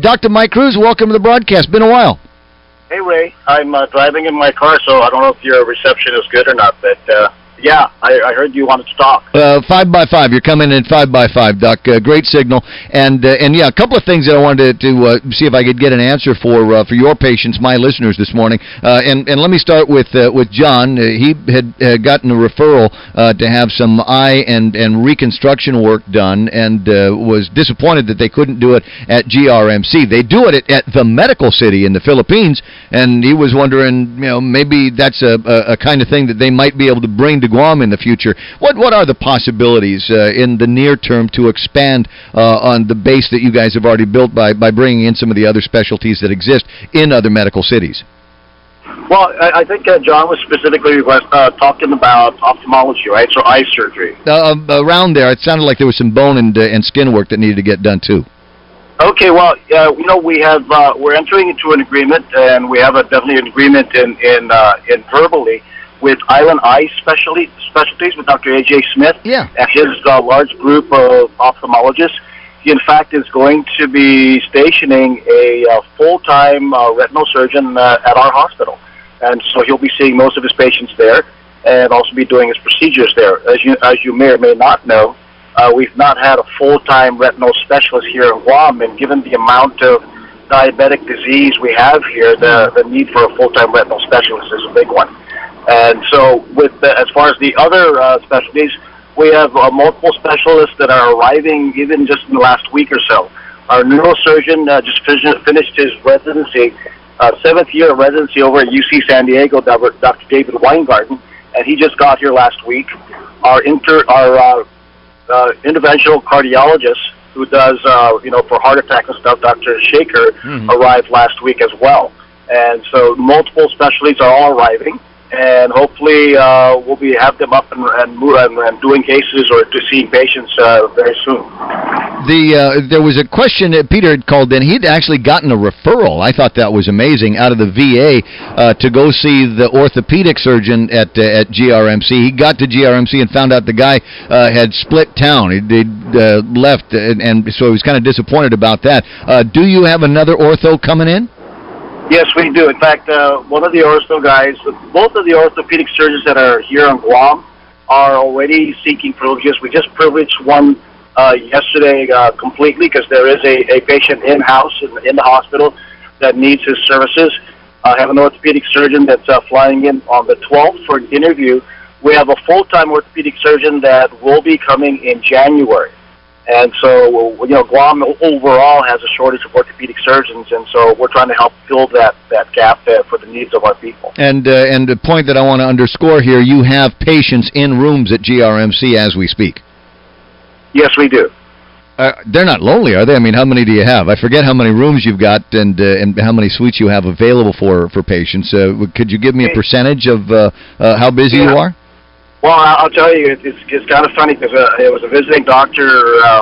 Dr. Mike Cruz, welcome to the broadcast. Been a while. Hey, Ray. I'm driving in my car, so I don't know if your reception is good or not, but yeah, I heard you wanted to talk. 5x5. You're coming in 5x5, Doc. Great signal. And yeah, a couple of things that I wanted to see if I could get an answer for your patients, my listeners this morning. And let me start with John. He had gotten a referral to have some eye and reconstruction work done, and was disappointed that they couldn't do it at GRMC. They do it at the medical city in the Philippines, and he was wondering, maybe that's a kind of thing that they might be able to bring to Guam in the future. What are the possibilities in the near term to expand on the base that you guys have already built by bringing in some of the other specialties that exist in other medical cities? Well, I think John was specifically talking about ophthalmology, right? So eye surgery. Around there, it sounded like there was some bone and skin work that needed to get done too. Okay, well, we're entering into an agreement, and we have definitely an agreement in verbally with Island Eye Specialties with Dr. A.J. Smith and his large group of ophthalmologists. He, in fact, is going to be stationing a full-time retinal surgeon at our hospital. And so he'll be seeing most of his patients there and also be doing his procedures there. As you may or may not know, we've not had a full-time retinal specialist here in Guam, and given the amount of diabetic disease we have here, the need for a full-time retinal specialist is a big one. And so as far as the other specialties, we have multiple specialists that are arriving even just in the last week or so. Our neurosurgeon just finished his residency, 7th year of residency over at UC San Diego, Dr. David Weingarten, and he just got here last week. Our interventional cardiologist, who does, for heart attack and stuff, Dr. Shaker, arrived last week as well. And so multiple specialties are all arriving. And hopefully we'll have them up and doing cases or to seeing patients very soon. There was a question that Peter had called in. He'd actually gotten a referral. I thought that was amazing, out of the VA to go see the orthopedic surgeon at GRMC. He got to GRMC and found out the guy had split town. He'd left, and so he was kind of disappointed about that. Do you have another ortho coming in? Yes, we do. In fact, one of the ortho guys, both of the orthopedic surgeons that are here in Guam are already seeking privileges. We just privileged one yesterday completely because there is a patient in-house in the hospital that needs his services. I have an orthopedic surgeon that's flying in on the 12th for an interview. We have a full-time orthopedic surgeon that will be coming in January. And so, Guam overall has a shortage of orthopedic surgeons, and so we're trying to help fill that gap for the needs of our people. And the point that I want to underscore here, you have patients in rooms at GRMC as we speak. Yes, we do. They're not lonely, are they? I mean, how many do you have? I forget how many rooms you've got and how many suites you have available for patients. Could you give me a percentage of how busy you are? Well, I'll tell you, it's kind of funny because it was a visiting doctor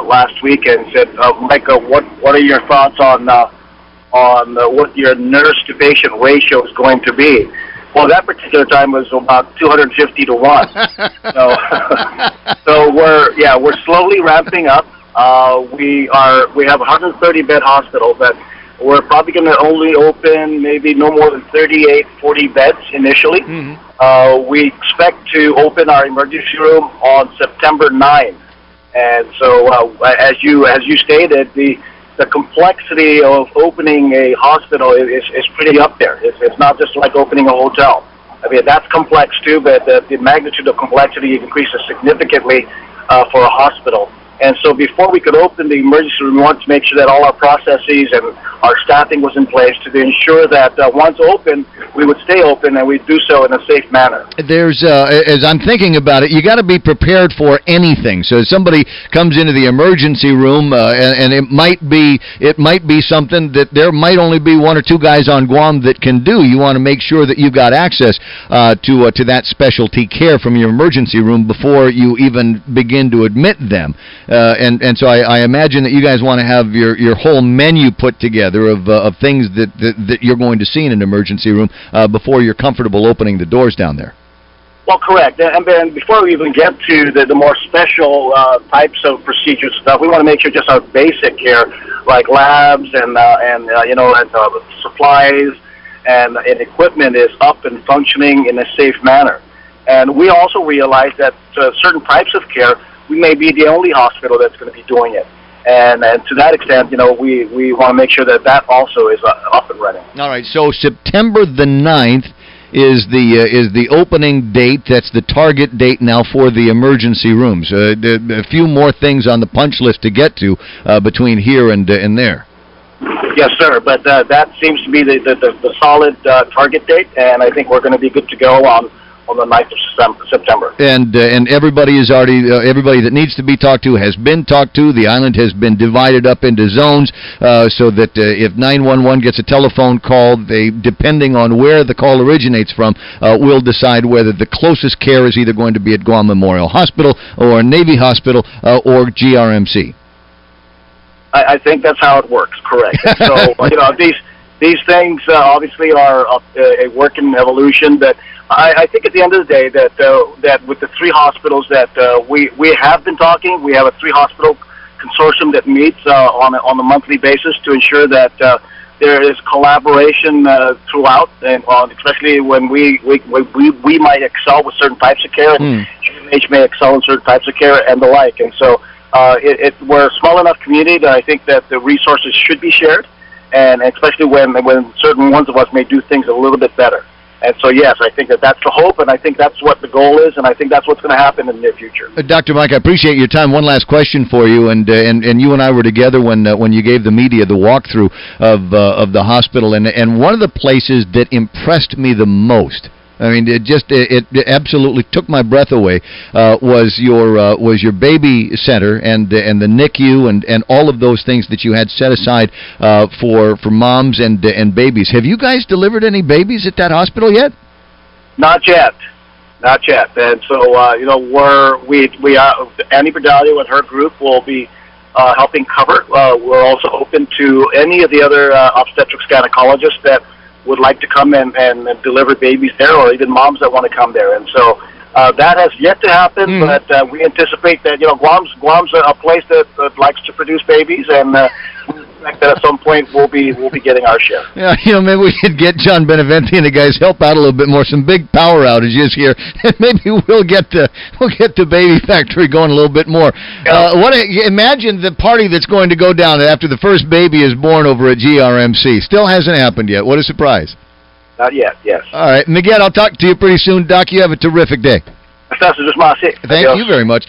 last week and said, Mike, what are your thoughts on what your nurse-to-patient ratio is going to be? Well, that particular time was about 250 to 1. So we're slowly ramping up. We have a 130-bed hospital, but we're probably going to only open maybe no more than 38, 40 beds initially. We expect to open our emergency room on September 9th. And so, as you stated, the complexity of opening a hospital is pretty up there. It's not just like opening a hotel. I mean, that's complex too, but the magnitude of complexity increases significantly for a hospital. And so before we could open the emergency room, we wanted to make sure that all our processes and our staffing was in place to ensure that once open, we would stay open and we'd do so in a safe manner. There's, as I'm thinking about it, you got to be prepared for anything. So if somebody comes into the emergency room and it might be something that there might only be one or two guys on Guam that can do. You want to make sure that you've got access to that specialty care from your emergency room before you even begin to admit them. And so I imagine that you guys want to have your whole menu put together of things that you're going to see in an emergency room before you're comfortable opening the doors down there. Well, correct. And then before we even get to the more special types of procedures stuff, we want to make sure just our basic care, like labs and supplies and equipment is up and functioning in a safe manner. And we also realize that certain types of care, we may be the only hospital that's going to be doing it. And to that extent, we want to make sure that also is up and running. All right. So September the 9th is the opening date. That's the target date now for the emergency rooms. A few more things on the punch list to get to between here and there. Yes, sir. But that seems to be the solid target date, and I think we're going to be good to go on the 9th of September. And everybody is already everybody that needs to be talked to has been talked to. The island has been divided up into zones so that if 911 gets a telephone call, they, depending on where the call originates from, will decide whether the closest care is either going to be at Guam Memorial Hospital or Navy Hospital or GRMC. I think that's how it works. Correct. So these things obviously are a work in evolution, but I think at the end of the day that with the three hospitals that we have been talking, we have a 3-hospital consortium that meets on a monthly basis to ensure that there is collaboration throughout, and especially when we might excel with certain types of care, and GMH may excel in certain types of care and the like. And so we're a small enough community that I think that the resources should be shared, and especially when certain ones of us may do things a little bit better. And so, yes, I think that's the hope, and I think that's what the goal is, and I think that's what's going to happen in the near future. Dr. Mike, I appreciate your time. One last question for you, and you and I were together when you gave the media the walkthrough of the hospital, and one of the places that impressed me the most, I mean, it absolutely took my breath away, was your baby center and the NICU and all of those things that you had set aside for moms and babies. Have you guys delivered any babies at that hospital yet? Not yet. And so Annie Berdalio and her group will be helping cover. We're also open to any of the other obstetrics gynecologists that would like to come and deliver babies there, or even moms that want to come there. And so that has yet to happen, but we anticipate that Guam's a place that likes to produce babies, and we expect that at some point we'll be getting our share. Yeah, maybe we could get John Beneventi and the guys help out a little bit more. Some big power outages here, and maybe we'll get the baby factory going a little bit more. Imagine the party that's going to go down after the first baby is born over at GRMC. Still hasn't happened yet. What a surprise. Not yet, yes. All right, Miguel, I'll talk to you pretty soon. Doc, you have a terrific day. Thank you very much.